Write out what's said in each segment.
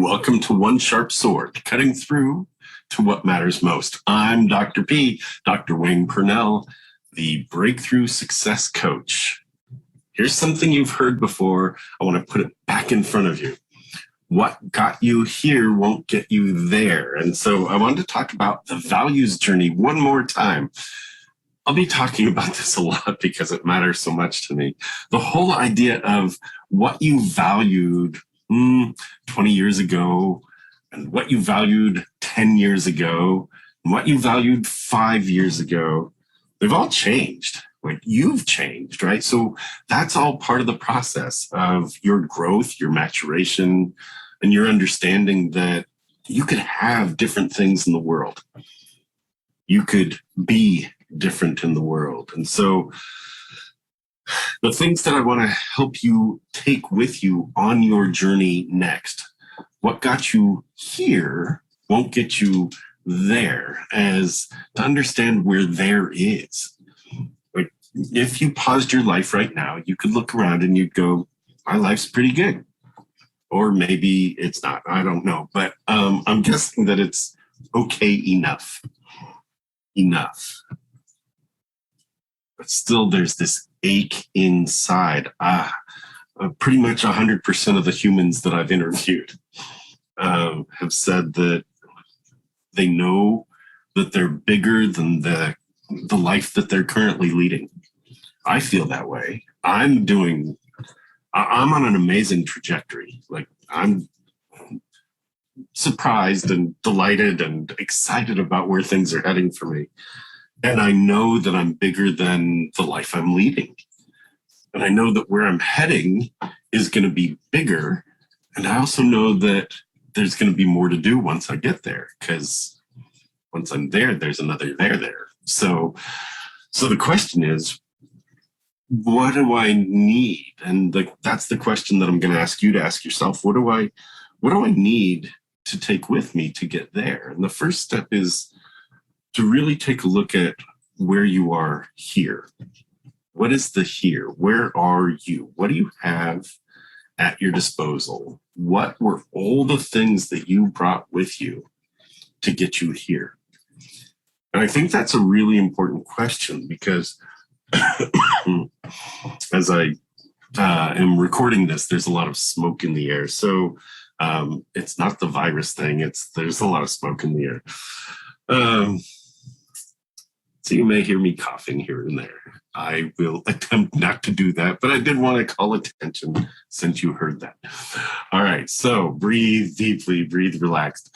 Welcome to One Sharp Sword, cutting through to what matters most. I'm Dr. P, Dr. Wayne Pernell, the Breakthrough Success Coach. Here's something you've heard before. I want to put it back in front of you. What got you here won't get you there. And so I wanted to talk about the values journey one more time. I'll be talking about this a lot because it matters so much to me. The whole idea of what you valued 20 years ago, and what you valued 10 years ago, and what you valued 5 years ago, they've all changed. Like, you've changed, right? So that's all part of the process of your growth, your maturation, and your understanding that you could have different things in the world. You could be different in the world. And so the things that I want to help you take with you on your journey next, what got you here won't get you there, as to understand where there is. Like, if you paused your life right now, you could look around and you'd go, my life's pretty good. Or maybe it's not, I don't know. But I'm guessing that it's okay enough. But still, there's this ache inside. Pretty much 100% of the humans that I've interviewed have said that they know that they're bigger than the life that they're currently leading. I feel that way. I'm on an amazing trajectory. Like, I'm surprised and delighted and excited about where things are heading for me. And I know that I'm bigger than the life I'm leading. And I know that where I'm heading is going to be bigger. And I also know that there's going to be more to do once I get there, because once I'm there, there's another there. So the question is, what do I need? And that's the question that I'm going to ask you to ask yourself. What do I need to take with me to get there? And the first step is to really take a look at where you are here. What is the here? Where are you? What do you have at your disposal? What were all the things that you brought with you to get you here? And I think that's a really important question, because as I am recording this, there's a lot of smoke in the air. So it's not the virus thing. There's a lot of smoke in the air. So you may hear me coughing here and there. I will attempt not to do that, but I did want to call attention since you heard that. All right, so breathe deeply, breathe relaxed.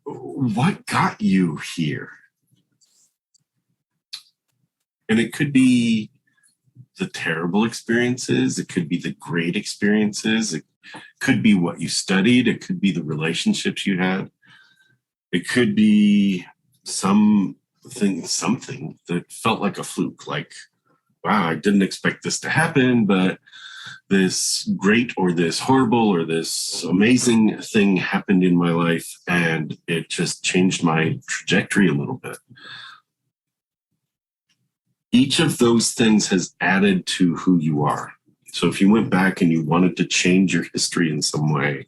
What got you here? And it could be the terrible experiences. It could be the great experiences. It could be what you studied. It could be the relationships you had. It could be something that felt like a fluke, like, wow, I didn't expect this to happen, but this great or this horrible or this amazing thing happened in my life, and it just changed my trajectory a little bit. Each of those things has added to who you are. So if you went back and you wanted to change your history in some way,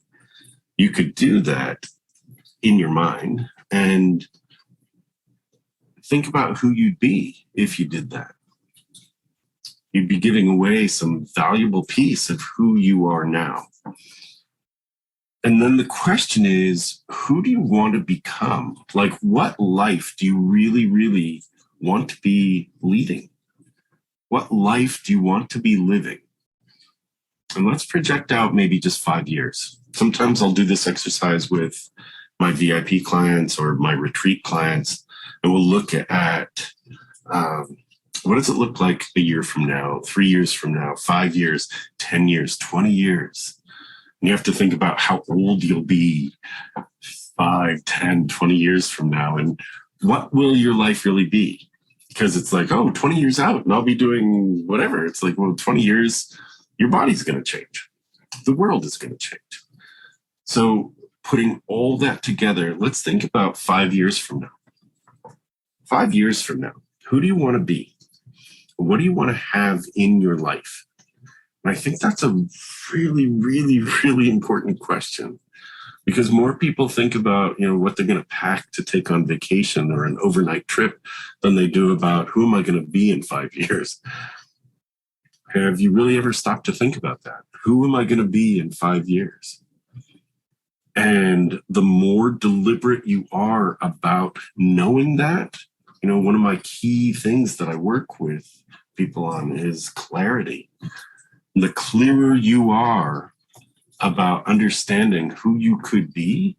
you could do that in your mind and think about who you'd be if you did that. You'd be giving away some valuable piece of who you are now. And then the question is, who do you want to become? Like, what life do you really, really want to be leading? What life do you want to be living? And let's project out maybe just 5 years. Sometimes I'll do this exercise with my VIP clients or my retreat clients, and we'll look at what does it look like a year from now, 3 years from now, 5 years, 10 years, 20 years. And you have to think about how old you'll be 5, 10, 20 years from now, and what will your life really be? Because it's like, 20 years out and I'll be doing whatever. It's like, well, 20 years, your body's going to change. The world is going to change. So putting all that together, let's think about 5 years from now. 5 years from now, who do you want to be? What do you want to have in your life? And I think that's a really, really, really important question, because more people think about, what they're going to pack to take on vacation or an overnight trip than they do about who am I going to be in 5 years. Have you really ever stopped to think about that? Who am I going to be in 5 years? And the more deliberate you are about knowing that, one of my key things that I work with people on is clarity. The clearer you are about understanding who you could be,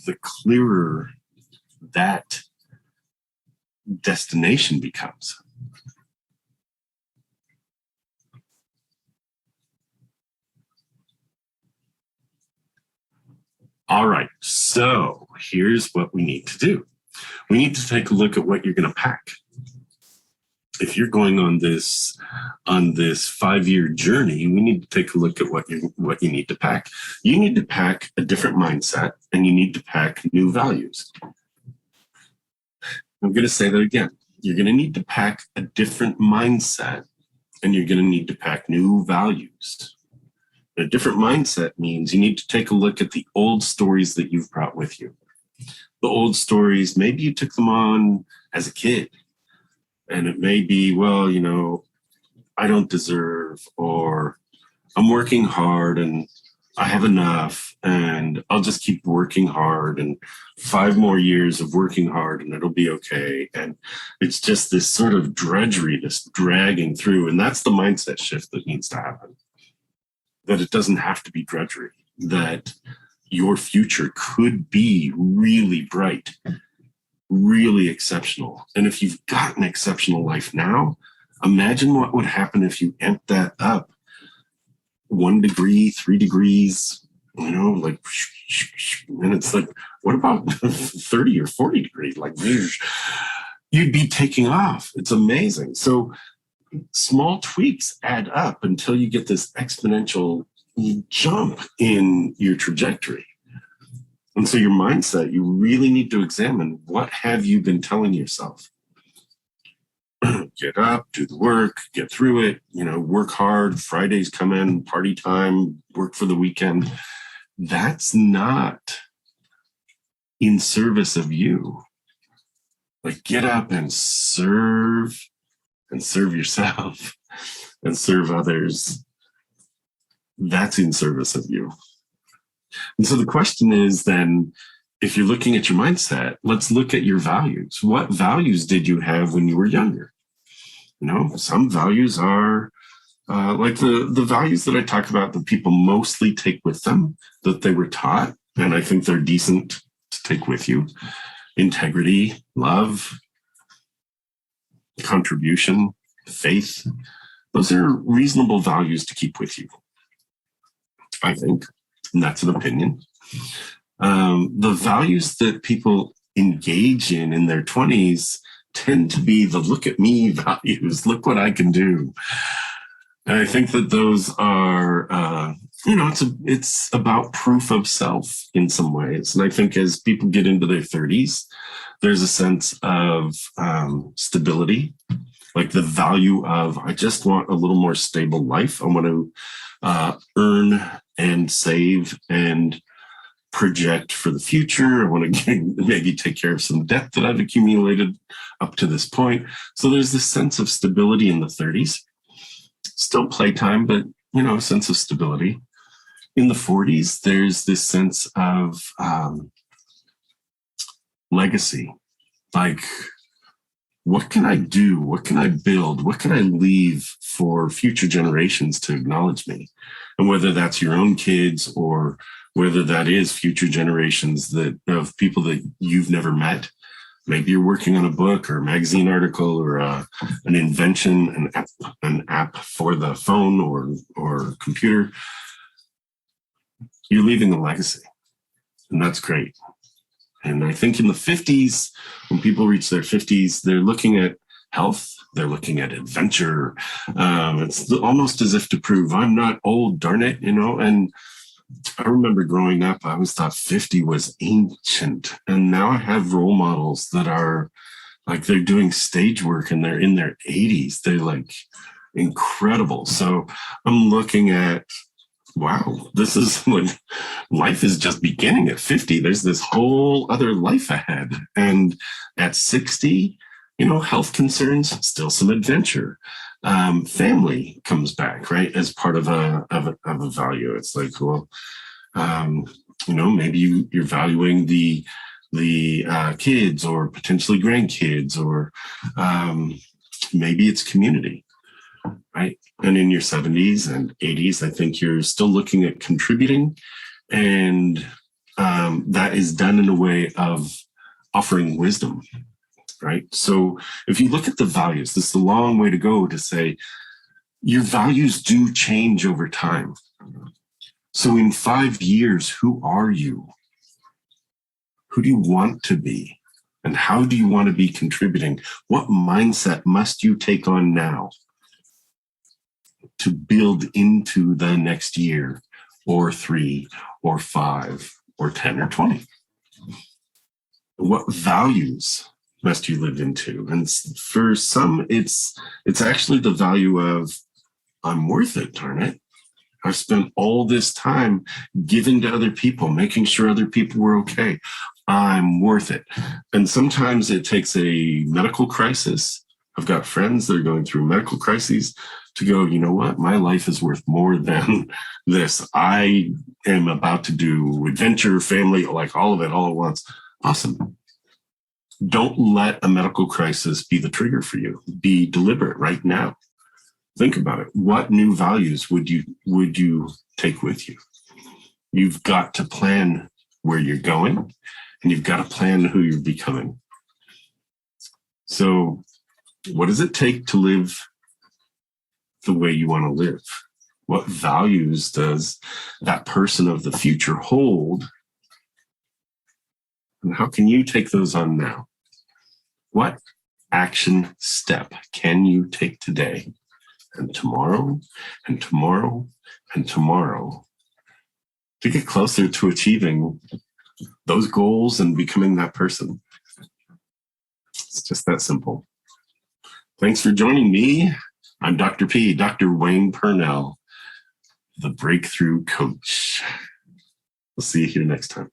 the clearer that destination becomes. All right, so here's what we need to do. We need to take a look at what you're going to pack. If you're going on this 5-year journey, we need to take a look at what you need to pack. You need to pack a different mindset, and you need to pack new values. I'm going to say that again. You're going to need to pack a different mindset, and you're going to need to pack new values. A different mindset means you need to take a look at the old stories that you've brought with you. The old stories, maybe you took them on as a kid, and it may be, well, I don't deserve, or I'm working hard and I have enough, and I'll just keep working hard, and 5 more years of working hard and it'll be okay. And it's just this sort of drudgery, this dragging through. And that's the mindset shift that needs to happen. That it doesn't have to be drudgery, that your future could be really bright, really exceptional. And if you've got an exceptional life now, imagine what would happen if you amped that up 1 degree, 3 degrees, and it's like, what about 30 or 40 degrees? Like, you'd be taking off. It's amazing. So small tweaks add up until you get this exponential jump in your trajectory. And so your mindset, you really need to examine, what have you been telling yourself? Get up, do the work, get through it, work hard, Fridays come in, party time, work for the weekend. That's not in service of you. Like, get up and serve yourself and serve others. That's in service of you. And so the question is then, if you're looking at your mindset, let's look at your values. What values did you have when you were younger? Some values are like the values that I talk about that people mostly take with them, that they were taught, and I think they're decent to take with you. Integrity, love, contribution, faith. Those are reasonable values to keep with you, I think. And that's an opinion. The values that people engage in their 20s tend to be the look at me values, look what I can do. And I think that those are, it's about proof of self in some ways. And I think as people get into their 30s, there's a sense of stability, like the value of, I just want a little more stable life. I want to earn and save and project for the future. I want to maybe take care of some debt that I've accumulated up to this point. So there's this sense of stability in the 30s. Still playtime, but, a sense of stability. In the 40s, there's this sense of legacy. Like, what can I do? What can I build? What can I leave for future generations to acknowledge me? And whether that's your own kids or whether that is future generations of people that you've never met. Maybe you're working on a book or a magazine article or an invention, an app for the phone or computer. You're leaving a legacy, and that's great. And I think in the 50s, when people reach their 50s, they're looking at health, they're looking at adventure. It's almost as if to prove I'm not old, darn it, And I remember growing up, I always thought 50 was ancient. And now I have role models that are like, they're doing stage work and they're in their 80s. They're like, Incredible. So I'm looking at, wow, this is when life is just beginning at 50. There's this whole other life ahead. And at 60, health concerns, still some adventure. Family comes back, right, as part of a value. It's like, well, maybe you're valuing the kids or potentially grandkids, or maybe it's community, right? And in your 70s and 80s, I think you're still looking at contributing, and that is done in a way of offering wisdom, right? So if you look at the values, this is a long way to go to say your values do change over time. So in 5 years, who are you? Who do you want to be? And how do you want to be contributing? What mindset must you take on now to build into the next year, or 3 or 5 or 10 or 20? What values must you live into? And for some, it's actually the value of, I'm worth it, darn it. I've spent all this time giving to other people, making sure other people were okay. I'm worth it. And sometimes it takes a medical crisis. I've got friends that are going through medical crises to go, you know what? My life is worth more than this. I am about to do adventure, family, like all of it all at once. Awesome. Don't let a medical crisis be the trigger for you. Be deliberate right now. Think about it. What new values would you take with you? You've got to plan where you're going, and you've got to plan who you're becoming. So what does it take to live the way you want to live? What values does that person of the future hold? And how can you take those on now? What action step can you take today and tomorrow and tomorrow and tomorrow to get closer to achieving those goals and becoming that person? It's just that simple. Thanks for joining me. I'm Dr. P, Dr. Wayne Pernell, the Breakthrough Coach. We'll see you here next time.